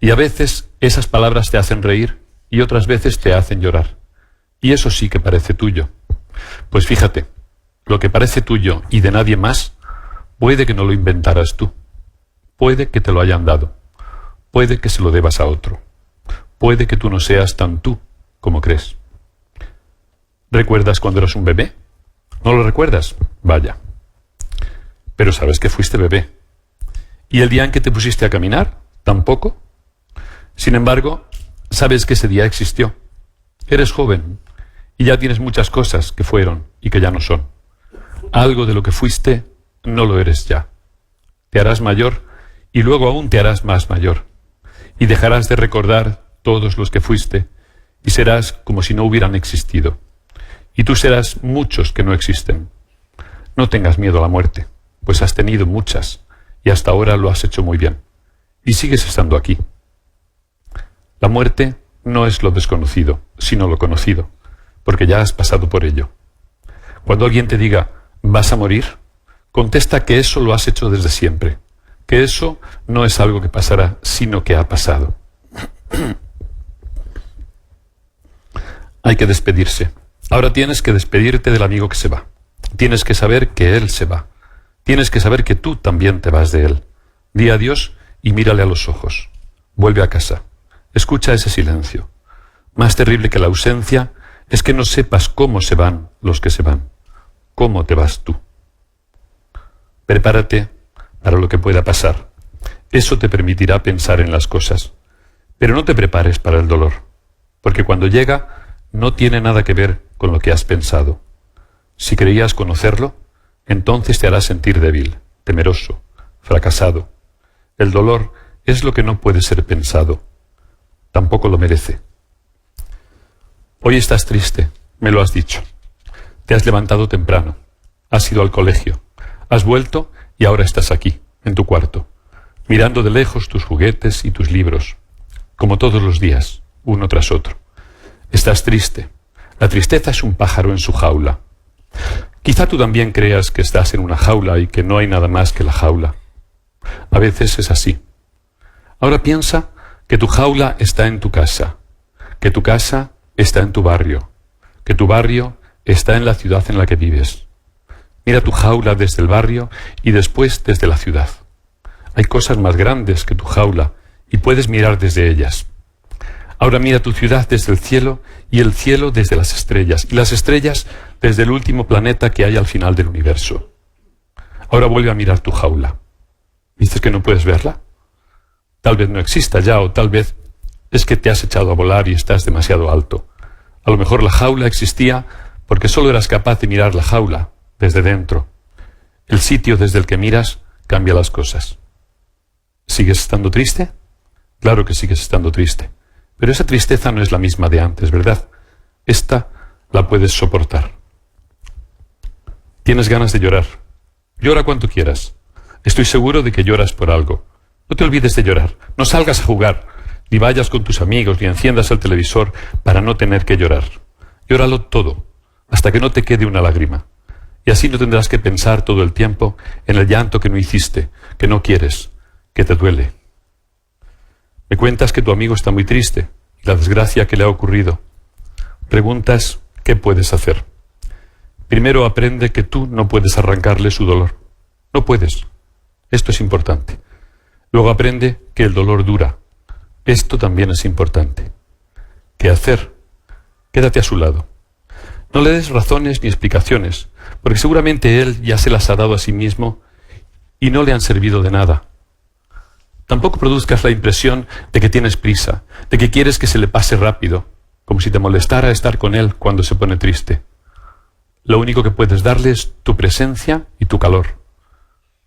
Y a veces esas palabras te hacen reír y otras veces te hacen llorar. Y eso sí que parece tuyo. Pues fíjate, lo que parece tuyo y de nadie más, puede que no lo inventaras tú. Puede que te lo hayan dado. Puede que se lo debas a otro. Puede que tú no seas tan tú como crees. ¿Recuerdas cuando eras un bebé? ¿No lo recuerdas? Vaya. Pero sabes que fuiste bebé. ¿Y el día en que te pusiste a caminar? ¿Tampoco? Sin embargo, sabes que ese día existió. Eres joven y ya tienes muchas cosas que fueron y que ya no son. Algo de lo que fuiste no lo eres ya. Te harás mayor y luego aún te harás más mayor. Y dejarás de recordar todos los que fuiste y serás como si no hubieran existido. Y tú serás muchos que no existen. No tengas miedo a la muerte, pues has tenido muchas y hasta ahora lo has hecho muy bien. Y sigues estando aquí. La muerte no es lo desconocido, sino lo conocido, porque ya has pasado por ello. Cuando alguien te diga, ¿vas a morir?, contesta que eso lo has hecho desde siempre, que eso no es algo que pasará, sino que ha pasado. Hay que despedirse. Ahora tienes que despedirte del amigo que se va. Tienes que saber que él se va. Tienes que saber que tú también te vas de él. Di adiós y mírale a los ojos. Vuelve a casa. Escucha ese silencio. Más terrible que la ausencia es que no sepas cómo se van los que se van. ¿Cómo te vas tú? Prepárate para lo que pueda pasar. Eso te permitirá pensar en las cosas. Pero no te prepares para el dolor, porque cuando llega no tiene nada que ver con lo que has pensado. Si creías conocerlo, entonces te hará sentir débil, temeroso, fracasado. El dolor es lo que no puede ser pensado. Tampoco lo merece. Hoy estás triste, me lo has dicho. Te has levantado temprano, has ido al colegio, has vuelto y ahora estás aquí, en tu cuarto, mirando de lejos tus juguetes y tus libros, como todos los días, uno tras otro. Estás triste. La tristeza es un pájaro en su jaula. Quizá tú también creas que estás en una jaula y que no hay nada más que la jaula. A veces es así. Ahora piensa que tu jaula está en tu casa, que tu casa está en tu barrio, que tu barrio está en la ciudad en la que vives. Mira tu jaula desde el barrio y después desde la ciudad. Hay cosas más grandes que tu jaula y puedes mirar desde ellas. Ahora mira tu ciudad desde el cielo y el cielo desde las estrellas y las estrellas desde el último planeta que hay al final del universo. Ahora vuelve a mirar tu jaula. ¿Dices que no puedes verla? Tal vez no exista ya, o tal vez es que te has echado a volar y estás demasiado alto. A lo mejor la jaula existía porque solo eras capaz de mirar la jaula desde dentro. El sitio desde el que miras cambia las cosas. ¿Sigues estando triste? Claro que sigues estando triste. Pero esa tristeza no es la misma de antes, ¿verdad? Esta la puedes soportar. Tienes ganas de llorar. Llora cuanto quieras. Estoy seguro de que lloras por algo. No te olvides de llorar. No salgas a jugar, ni vayas con tus amigos, ni enciendas el televisor para no tener que llorar. Llóralo todo, hasta que no te quede una lágrima. Y así no tendrás que pensar todo el tiempo en el llanto que no hiciste, que no quieres, que te duele. Me cuentas que tu amigo está muy triste y la desgracia que le ha ocurrido. Preguntas qué puedes hacer. Primero aprende que tú no puedes arrancarle su dolor. No puedes. Esto es importante. Luego aprende que el dolor dura. Esto también es importante. ¿Qué hacer? Quédate a su lado. No le des razones ni explicaciones, porque seguramente él ya se las ha dado a sí mismo y no le han servido de nada. Tampoco produzcas la impresión de que tienes prisa, de que quieres que se le pase rápido, como si te molestara estar con él cuando se pone triste. Lo único que puedes darle es tu presencia y tu calor.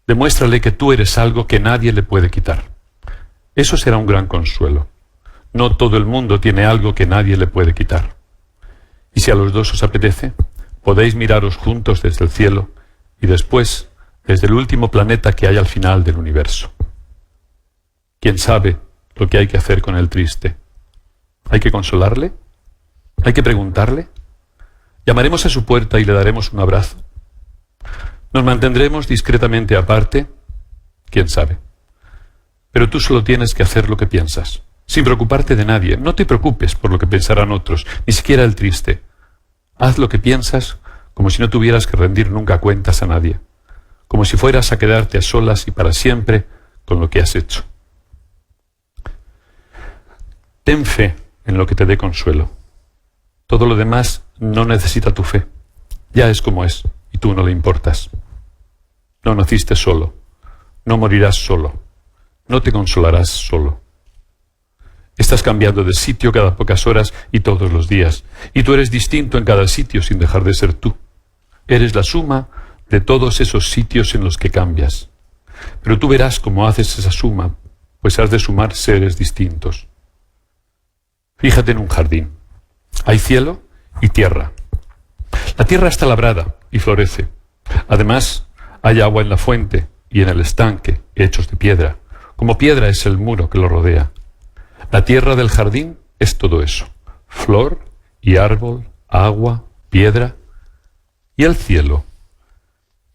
Demuéstrale que tú eres algo que nadie le puede quitar. Eso será un gran consuelo. No todo el mundo tiene algo que nadie le puede quitar. Y si a los dos os apetece, podéis miraros juntos desde el cielo y después desde el último planeta que hay al final del universo. ¿Quién sabe lo que hay que hacer con el triste? ¿Hay que consolarle? ¿Hay que preguntarle? Llamaremos a su puerta y le daremos un abrazo. ¿Nos mantendremos discretamente aparte? ¿Quién sabe? Pero tú solo tienes que hacer lo que piensas, sin preocuparte de nadie. No te preocupes por lo que pensarán otros, ni siquiera el triste. Haz lo que piensas como si no tuvieras que rendir nunca cuentas a nadie, como si fueras a quedarte a solas y para siempre con lo que has hecho. Ten fe en lo que te dé consuelo. Todo lo demás no necesita tu fe. Ya es como es, y tú no le importas. No naciste solo, no morirás solo, no te consolarás solo. Estás cambiando de sitio cada pocas horas y todos los días, y tú eres distinto en cada sitio sin dejar de ser tú. Eres la suma de todos esos sitios en los que cambias. Pero tú verás cómo haces esa suma, pues has de sumar seres distintos. Fíjate en un jardín. Hay cielo y tierra. La tierra está labrada y florece. Además, hay agua en la fuente y en el estanque, hechos de piedra. Como piedra es el muro que lo rodea. La tierra del jardín es todo eso. Flor y árbol, agua, piedra. Y el cielo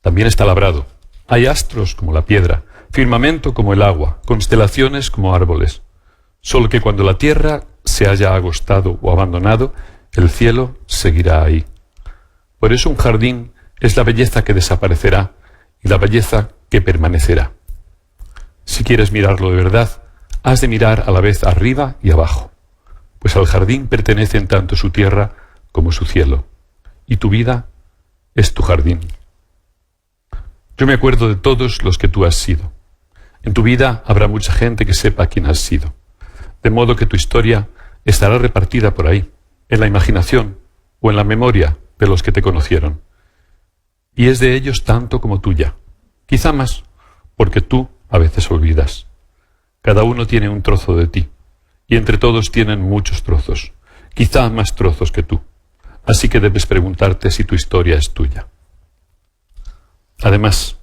también está labrado. Hay astros como la piedra, firmamento como el agua, constelaciones como árboles. Solo que cuando la tierra se haya agostado o abandonado, el cielo seguirá ahí. Por eso un jardín es la belleza que desaparecerá y la belleza que permanecerá. Si quieres mirarlo de verdad, has de mirar a la vez arriba y abajo, pues al jardín pertenecen tanto su tierra como su cielo, y tu vida es tu jardín. Yo me acuerdo de todos los que tú has sido. En tu vida habrá mucha gente que sepa quién has sido, de modo que tu historia estará repartida por ahí, en la imaginación o en la memoria de los que te conocieron. Y es de ellos tanto como tuya, quizá más, porque tú a veces olvidas. Cada uno tiene un trozo de ti, y entre todos tienen muchos trozos, quizá más trozos que tú. Así que debes preguntarte si tu historia es tuya. Además,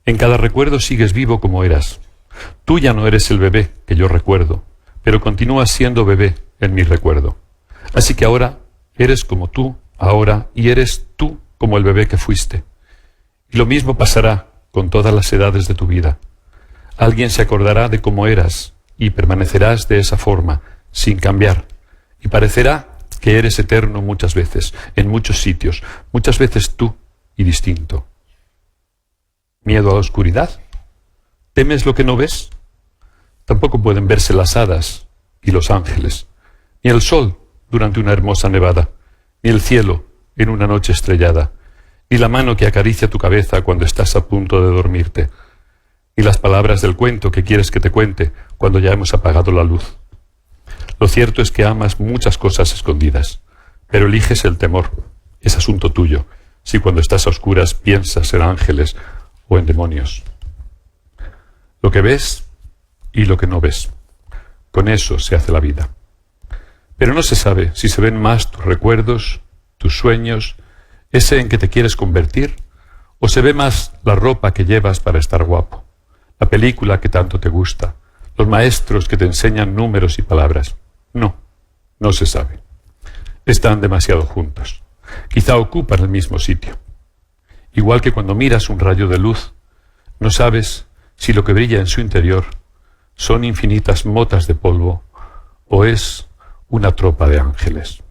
en cada recuerdo sigues vivo como eras. Tú ya no eres el bebé que yo recuerdo, pero continúas siendo bebé en mi recuerdo. Así que ahora eres como tú, ahora, y eres tú como el bebé que fuiste. Y lo mismo pasará con todas las edades de tu vida. Alguien se acordará de cómo eras y permanecerás de esa forma, sin cambiar, y parecerá que eres eterno muchas veces, en muchos sitios, muchas veces tú y distinto. ¿Miedo a la oscuridad? ¿Temes lo que no ves? Tampoco pueden verse las hadas y los ángeles, ni el sol durante una hermosa nevada, ni el cielo en una noche estrellada, ni la mano que acaricia tu cabeza cuando estás a punto de dormirte, ni las palabras del cuento que quieres que te cuente cuando ya hemos apagado la luz. Lo cierto es que amas muchas cosas escondidas, pero eliges el temor. Es asunto tuyo, si cuando estás a oscuras piensas en ángeles o en demonios. Lo que ves y lo que no ves. Con eso se hace la vida. Pero no se sabe si se ven más tus recuerdos, tus sueños, ese en que te quieres convertir, o se ve más la ropa que llevas para estar guapo, la película que tanto te gusta, los maestros que te enseñan números y palabras. No, no se sabe. Están demasiado juntos. Quizá ocupan el mismo sitio. Igual que cuando miras un rayo de luz, no sabes si lo que brilla en su interior son infinitas motas de polvo o es una tropa de ángeles.